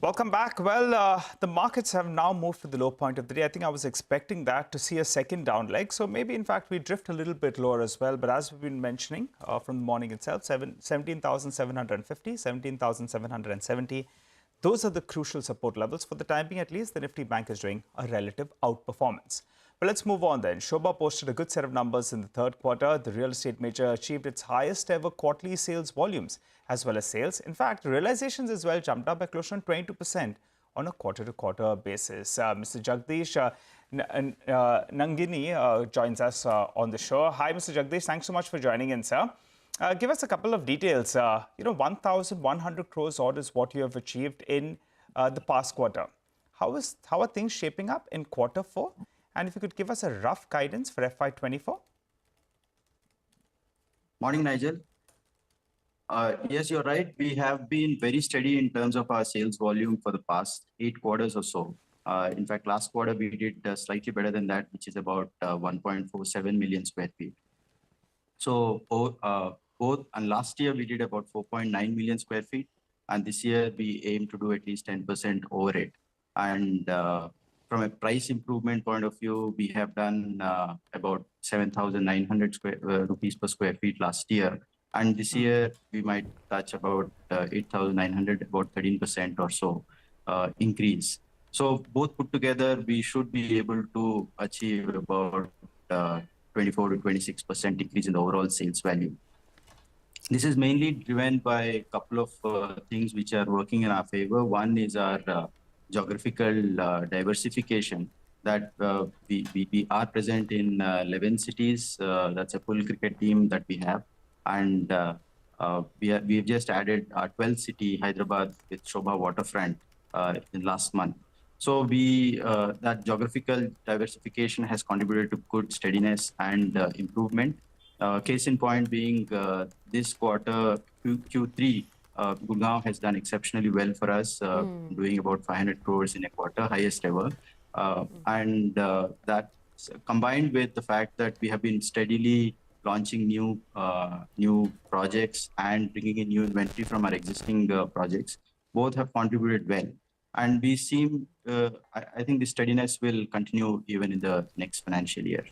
Welcome back. Well, the markets have now moved to the low point of the day. I think I was expecting that to see a second down leg. So maybe, in fact, we drift a little bit lower as well. But as we've been mentioning from the morning itself, 17,750, 17,770. Those are the crucial support levels. For the time being, at least, the Nifty Bank is doing a relative outperformance. But let's move on then. Sobha posted a good set of numbers in the third quarter. The real estate major achieved its highest ever quarterly sales volumes as well as sales. In fact, realizations as well jumped up by close to 22% on a quarter-to-quarter basis. Mr. Jagadish Nangineni joins us on the show. Hi, Mr. Jagadish. Thanks so much for joining in, sir. Give us a couple of details. 1,100 crores odd is what you have achieved in the past quarter. How are things shaping up in quarter 4? And if you could give us a rough guidance for FY24? Morning, Nigel. Yes, you're right. We have been very steady in terms of our sales volume for the past 8 quarters or so. In fact, last quarter, we did slightly better than that, which is about 1.47 million square feet. So and last year, we did about 4.9 million square feet. And this year, we aim to do at least 10% over it. And from a price improvement point of view, we have done about 7,900 rupees per square feet last year. And this year, we might touch about 8,900, about 13% or so increase. So both put together, we should be able to achieve about 24 to 26% increase in the overall sales value. This is mainly driven by a couple of things which are working in our favor. One is our geographical diversification, that we are present in 11 cities. That's a full cricket team that we have. And we've just added our 12th city, Hyderabad, with Sobha waterfront in last month. So that geographical diversification has contributed to good steadiness and improvement. Case in point being this quarter, Q3, Gurgaon has done exceptionally well for us, doing about 500 crores in a quarter, highest ever. And that combined with the fact that we have been steadily launching new projects and bringing in new inventory from our existing projects, both have contributed well. And we seem, I think the steadiness will continue even in the next financial year.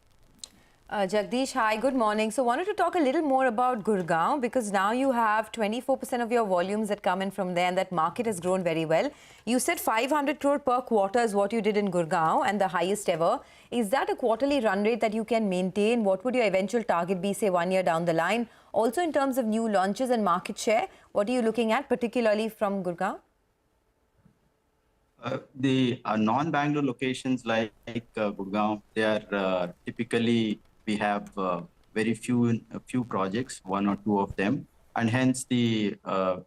Jagdish, hi, good morning. So wanted to talk a little more about Gurgaon, because now you have 24% of your volumes that come in from there, and that market has grown very well. You said 500 crore per quarter is what you did in Gurgaon, and the highest ever. Is that a quarterly run rate that you can maintain? What would your eventual target be, say, 1 year down the line? Also, in terms of new launches and market share, what are you looking at, particularly from Gurgaon? The non-Bangalore locations like Gurgaon, they are typically, we have very few projects, 1 or 2 of them. And hence the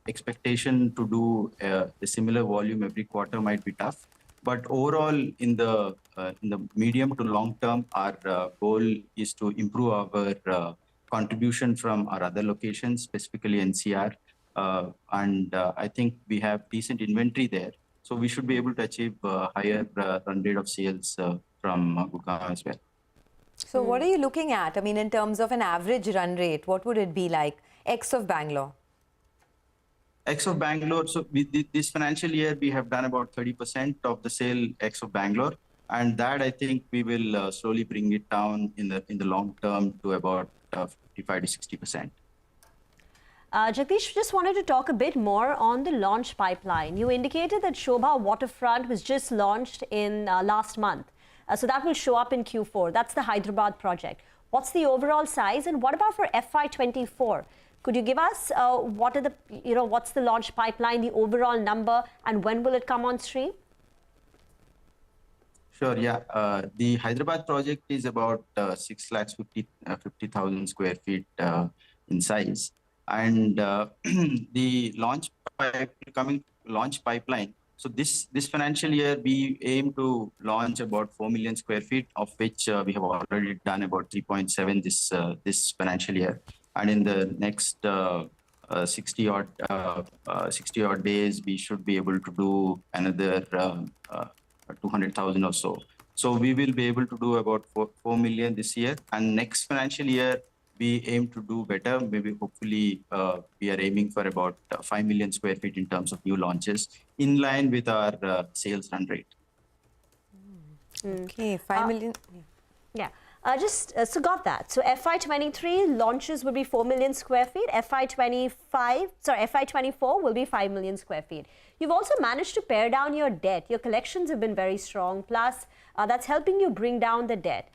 expectation to do a similar volume every quarter might be tough. But overall, in the medium to long term, our goal is to improve our contribution from our other locations, specifically NCR. And I think we have decent inventory there. So we should be able to achieve a higher run rate of sales from Gurgaon as well. So what are you looking at? I mean, in terms of an average run rate, what would it be like, X of Bangalore? X of Bangalore, so this financial year, we have done about 30% of the sale X of Bangalore. And that, I think, we will slowly bring it down in the long term to about 55 to 60%. Jagdish, just wanted to talk a bit more on the launch pipeline. You indicated that Sobha Waterfront was just launched in last month. So that will show up in Q4. That's the Hyderabad project. What's the overall size, and what about for FY24? Could you give us what's the launch pipeline, the overall number, and when will it come on stream? Sure, yeah. The Hyderabad project is about 650,000 square feet in size. And the launch pipeline, so this financial year, we aim to launch about 4 million square feet, of which we have already done about 3.7 this financial year. And in the next 60 odd days, we should be able to do another 200,000 or so. So we will be able to do about 4 million this year. And next financial year, we aim to do better. Maybe hopefully we are aiming for about 5 million square feet in terms of new launches in line with our sales run rate. Okay, 5 million. Yeah. So got that. So FY23 launches will be 4 million square feet. FY24 will be 5 million square feet. You've also managed to pare down your debt. Your collections have been very strong. Plus, that's helping you bring down the debt.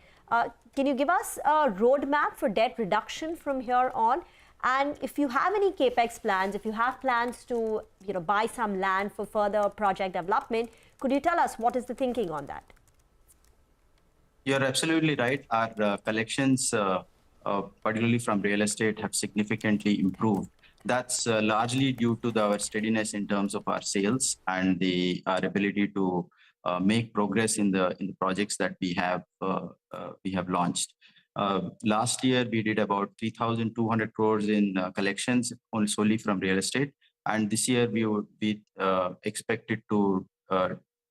Can you give us a roadmap for debt reduction from here on? And if you have any capex plans, if you have plans to buy some land for further project development, could you tell us what is the thinking on that? You're absolutely right. Our collections, particularly from real estate, have significantly improved. That's largely due to our steadiness in terms of our sales and our ability to make progress in the projects that we have launched. Last year, we did about 3,200 crores in collections solely from real estate, and this year we would be expected to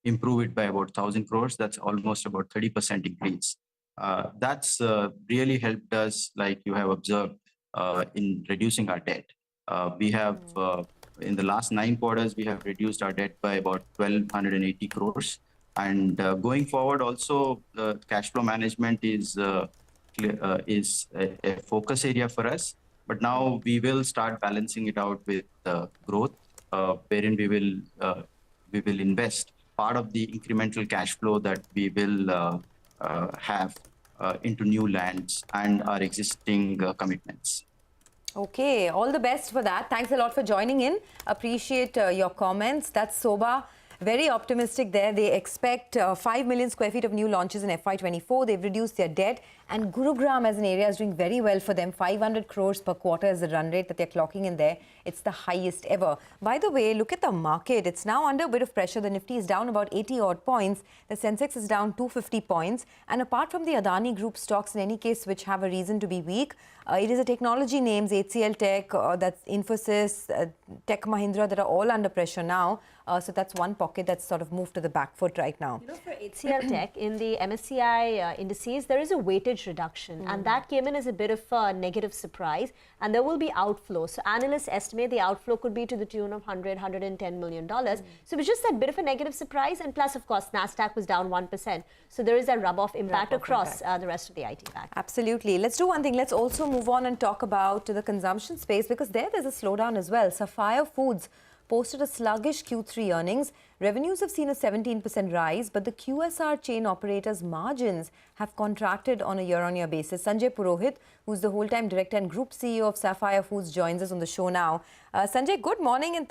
improve it by about 1,000 crores. That's almost about 30% increase. That's really helped us, like you have observed, in reducing our debt. We have, in the last 9 quarters, we have reduced our debt by about 1,280 crores. And going forward, also, cash flow management is a focus area for us. But now we will start balancing it out with growth, wherein we will invest part of the incremental cash flow that we will have into new lands and our existing commitments. Okay, all the best for that. Thanks a lot for joining in. Appreciate your comments. That's Sobha. Very optimistic there. They expect 5 million square feet of new launches in FY24. They've reduced their debt. And Gurugram as an area is doing very well for them. 500 crores per quarter is the run rate that they're clocking in there. It's the highest ever. By the way, look at the market. It's now under a bit of pressure. The Nifty is down about 80 odd points. The Sensex is down 250 points. And apart from the Adani Group stocks, in any case, which have a reason to be weak, it is a technology names, HCL Tech, that's Infosys, Tech Mahindra, that are all under pressure now. So that's one pocket that's sort of moved to the back foot right now. For HCL Tech, in the MSCI indices, there is a weightage reduction. And that came in as a bit of a negative surprise. And there will be outflow. So analysts estimate the outflow could be to the tune of $110 million. So it was just that bit of a negative surprise. And plus, of course, NASDAQ was down 1%. So there is a rub-off impact across the rest of the IT pack. Absolutely. Let's do one thing. Let's also move on and talk about the consumption space, because there's a slowdown as well. Sapphire Foods posted a sluggish Q3 earnings. Revenues have seen a 17% rise, but the QSR chain operators' margins have contracted on a year-on-year basis. Sanjay Purohit, who's the whole-time director and group CEO of Sapphire Foods, joins us on the show now. Sanjay, good morning and